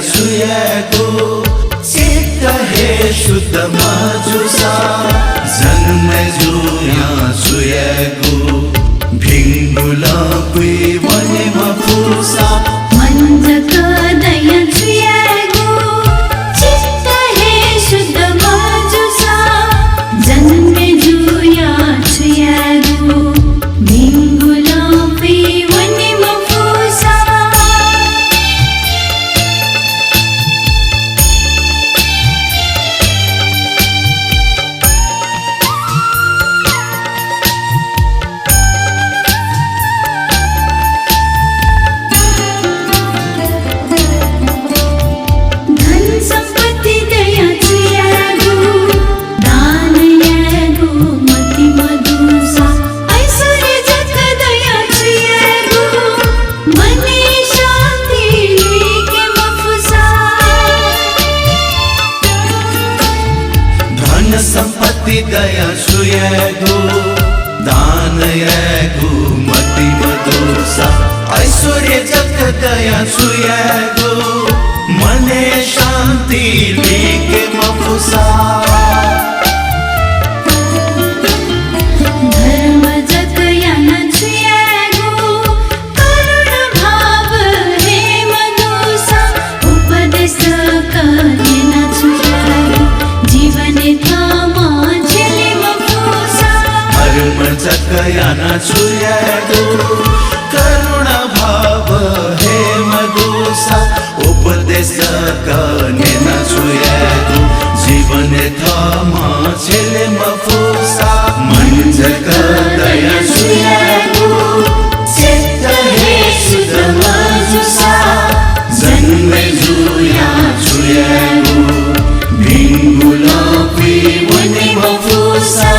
सुयागो चित्त हे शुद्ध माजुसा जन्म जुया सुयागो भिंगुला पुई वने मफुसा मंजक दया सुयागो चित्त हे शुद्ध माजुसा जन्म जुया सुयागो भिंगुला पुई वने मफुसा संपत्ति दया सुयागो दान यागो मति मधुसा ऐश्वर्य जग दया सुयागो मने शांति लेके मफुसा धर्म जग याना सुयागो करुण भाव हे मधुसा उपदेश करेना सुयागो जीवन थामा झेले मफुसा धर्म जग याना सुयागो करुण भाव हे मधुसा उपदेश करेना सुयागो जीवन थामा झेले मफुसा मन जग दया सुयागो चित्त हे शुद्ध माजुसा जन्म जुया सुयागो भिंगुला पुई वने मफुसा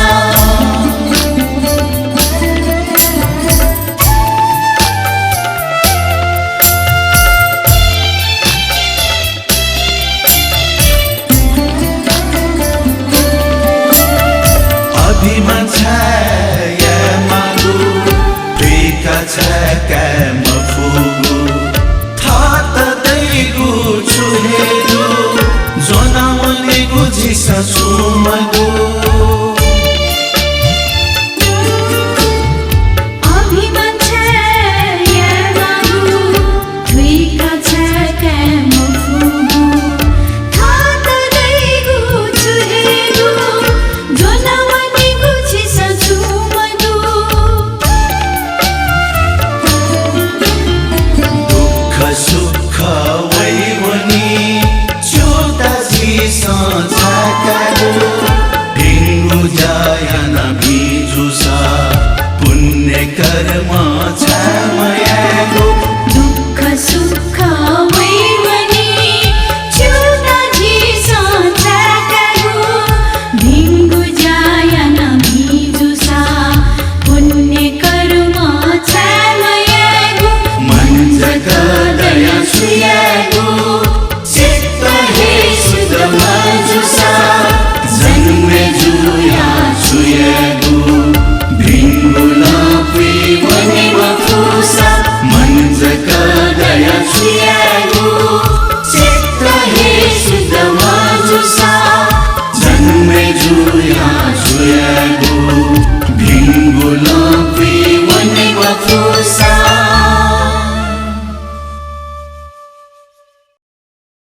अभिमान छाय मागु प्रिका छाय मफुगु थात दैगु छुहेगु जोनामले गुझिसा सुमगु अभिमान छाय मागु प्रिका छाय मफुगु थात दैगु छुहेगु जोनामले गुझिसा सुमगु दुःख सुख वैवनी चोता जी साँझ